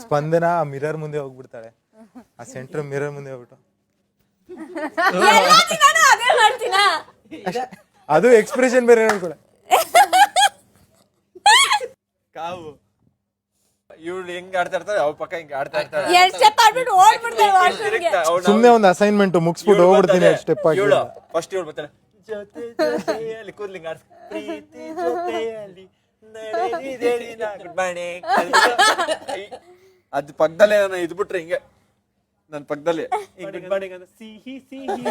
ಸ್ಪಂದನ mirror ಮುಂದೆ ಹೋಗ್ಬಿಡ್ತಾಳೆ, ಆ centre mirror ಮುಂದೆ ಹೋಗ್ಬಿಟ್ಟು ಅದೇ ಮಾಡ್ತೀನಾ, ಅದು ಎಕ್ಸ್ಪ್ರೆಷನ್ ಬೇರೆ ಕೂಡ. ಕಾವು ಇವಳು ಹೆಂಗ್ ಆಡ್ತಾ ಇರ್ತಾರೆ, ಅವ್ರ ಪಕ್ಕ ಹಿಂಗ್ ಆಡ್ತಾ ಇರ್ತಾರೆ. ಎರಡ್ ಸ್ಟೆಪ್ ಆಡ್ಬಿಟ್ಟು ಓಡ್ಬಿಡ್ತಾರೆ ವಾಶ್ರೂಮ್ಗೆ. ಸುಮ್ನೆ ಒಂದು ಅಸೈನ್ಮೆಂಟ್ ಮುಗಿಸ್ಬಿಟ್ಟು ಹೋಗ್ಬಿಡ್ತೀನಿ ಸ್ಟೆಪ್ ಆಗಿ. ಫಸ್ಟ್ ಇವಳು ಬರ್ತಾಳೆ, ಜೊತೆ ಜೊತೆಯಲ್ಲಿ ಕೂದ್ಲಿಂಗ್ ಆಡ್ಸ್, ಪ್ರೀತಿ ಜೊತೆಯಲ್ಲಿ ಗುಡ್ ಮಾರ್ನಿಂಗ್. ಅದ್ ಪಕ್ಕದಲ್ಲೇ ನಾನು ಇದ್ಬಿಟ್ರೆ ಹಿಂಗೆ ನನ್ ಪಕ್ಕದಲ್ಲಿ ಗುಡ್ ಮಾರ್ನಿಂಗ್ ಅಂತ ಸಿಹಿ ಸಿಹಿ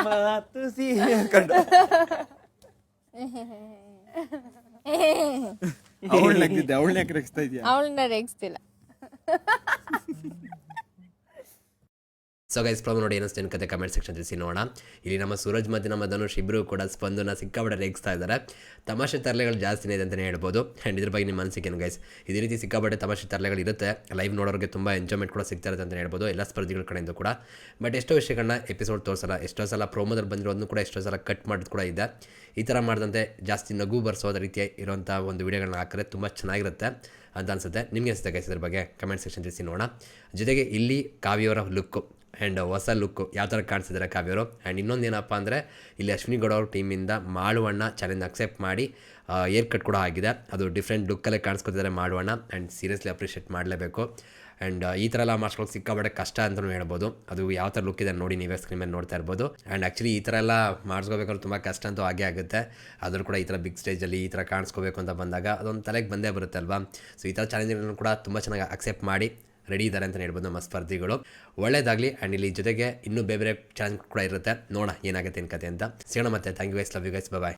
ಮಾತು ಸಿಹಿ ಅನ್ಕೊಂಡು ಅವಳನ್ನ ರೆಕ್ಸ್ತಾ ಇದೆಯಾ? ಅವಳನ್ನ ರೇಗಿಸ್ತಿಲ್ಲ. ಸೊ ಗೈಸ್ ಪ್ರಾಬ್ಲಮ್ ನೋಡಿ ಏನಿಸ್ತು ಕತೆ ಕಮೆಂಟ್ ಸೆಕ್ಷನ್ ತಿಳಿಸಿ ನೋಡೋಣ. ಇಲ್ಲಿ ನಮ್ಮ ಸೂರಜ್ ಮತ್ತು ನಮ್ಮ ಧನುಷ್ ಇಬ್ಬರು ಕೂಡ ಸ್ಪಂದನ ಸಿಕ್ಕಾಪಟ್ಟೆ ರೇಗಿಸ್ತಾ ಇದ್ದಾರೆ. ತಮಾಷೆ ತರಲೆಗಳು ಜಾಸ್ತಿನೇ ಇದೆ ಅಂತಲೇ ಹೇಳ್ಬೋದು. ಆ್ಯಂಡ್ ಇದ್ರ ಬಗ್ಗೆ ನಿಮ್ಮ ಅನಿಸಿಕೆನು ಗೈಸ್? ಇದೇ ರೀತಿ ಸಿಕ್ಕಾಪಟ್ಟೆ ತಮಾಷೆ ತರಲೆಗಳು ಇರುತ್ತೆ, ಲೈವ್ ನೋಡೋರಿಗೆ ತುಂಬ ಎಂಜಾಯ್ಮೆಂಟ್ ಕೂಡ ಸಿಗ್ತಾ ಇರುತ್ತೆ ಅಂತ ಹೇಳ್ಬೋದು ಎಲ್ಲ ಸ್ಪರ್ಧಿಗಳ ಕಡೆಯಿಂದ ಕೂಡ. ಬಟ್ ಎಷ್ಟೋ ವಿಷಯಗಳನ್ನ ಎಪಿಸೋಡ್ ತೋರಿಸಲ್ಲ, ಎಷ್ಟೋ ಸಲ ಪ್ರೋಮೋದಲ್ಲಿ ಬಂದಿರೋದನ್ನು ಕೂಡ ಎಷ್ಟೋ ಸಲ ಕಟ್ ಮಾಡೋದು ಕೂಡ ಇದೆ. ಈ ಥರ ಮಾಡಿದಂತೆ ಜಾಸ್ತಿ ನಗು ಬರ್ಸೋದ ರೀತಿ ಇರುವಂಥ ಒಂದು ವಿಡಿಯೋಗಳನ್ನ ಹಾಕಿದ್ರೆ ತುಂಬ ಚೆನ್ನಾಗಿರುತ್ತೆ ಅಂತ ಅನಿಸುತ್ತೆ. ನಿಮಗೆ ಅನಿಸುತ್ತೆ ಗೈಸ್ ಇದ್ರ ಬಗ್ಗೆ ಕಮೆಂಟ್ ಸೆಕ್ಷನ್ ತಿಳಿಸಿ ನೋಡೋಣ. ಜೊತೆಗೆ ಇಲ್ಲಿ ಕಾವ್ಯವರ ಲುಕ್ಕು ಆ್ಯಂಡ್ ಹೊಸ ಲುಕ್ಕು ಯಾವ ಥರ ಕಾಣಿಸಿದ್ದಾರೆ ಕಾವ್ಯವರು. ಆ್ಯಂಡ್ ಇನ್ನೊಂದು ಏನಪ್ಪ ಅಂದರೆ ಇಲ್ಲಿ ಅಶ್ವಿನಿ ಗೌಡ ಅವ್ರ ಟೀಮಿಂದ ಮಾಳುವಣ್ಣ ಚಾಲೆಂಜ್ ಅಕ್ಸೆಪ್ಟ್ ಮಾಡಿ ಏರ್ ಕಟ್ ಕೂಡ ಆಗಿದೆ. ಅದು ಡಿಫ್ರೆಂಟ್ ಲುಕ್ಕಲ್ಲೇ ಕಾಣಿಸ್ಕೊತಿದ್ದಾರೆ ಮಾಳುವಣ್ಣ. ಆ್ಯಂಡ್ ಸೀರಿಯಸ್ಲಿ ಅಪ್ರಿಷಿಯೇಟ್ ಮಾಡಲೇಬೇಕು. ಆ್ಯಂಡ್ ಈ ಥರ ಎಲ್ಲ ಮಾಡಿಸ್ಕೊಳ್ಳೋಕೆ ಸಿಕ್ಕಾಬಟ್ಟೆ ಕಷ್ಟ ಅಂತಲೂ ಹೇಳ್ಬೋದು. ಅದು ಯಾವ ಥರ ಲುಕ್ ಇದೆ ನೋಡಿ, ನೀವೇ ಸ್ಕ್ರೀನ್ ಮೇಲೆ ನೋಡ್ತಾ ಇರ್ಬೋದು. ಆ್ಯಂಡ್ ಆ್ಯಕ್ಚುಲಿ ಈ ಥರ ಎಲ್ಲ ಮಾಡಿಸ್ಕೋಬೇಕಾದ್ರೆ ತುಂಬ ಕಷ್ಟ ಅಂತೂ ಆಗೇ ಆಗುತ್ತೆ. ಆದರೂ ಕೂಡ ಈ ಥರ ಬಿಗ್ ಸ್ಟೇಜಲ್ಲಿ ಈ ಥರ ಕಾಣಿಸ್ಕೋಬೇಕು ಅಂತ ಬಂದಾಗ ಅದೊಂದು ತಲೆಗೆ ಬಂದೇ ಬರುತ್ತೆ ಅಲ್ವಾ. ಸೊ ಈ ಥರ ಚಾಲೆಂಜ್ಗಳನ್ನು ಕೂಡ ತುಂಬ ಚೆನ್ನಾಗಿ ಅಕ್ಸೆಪ್ಟ್ ಮಾಡಿ ರೆಡಿ ಇದ್ದಾರೆ ಅಂತ ಹೇಳ್ಬೋದು ನಮ್ಮ ಸ್ಪರ್ಧಿಗಳು. ಒಳ್ಳೇದಾಗಲಿ. ಆ್ಯಂಡ್ ಇಲ್ಲಿ ಜೊತೆಗೆ ಇನ್ನೂ ಬೇರೆ ಬೇರೆ ಚಾಲೆಂಜ್ ಕೂಡ ಇರುತ್ತೆ, ನೋಡೋಣ ಏನಾಗುತ್ತೆ ಏನು ಕತೆ ಅಂತ. ಸಿಗೋಣ ಮತ್ತೆ. Thank you guys, love you guys, bye.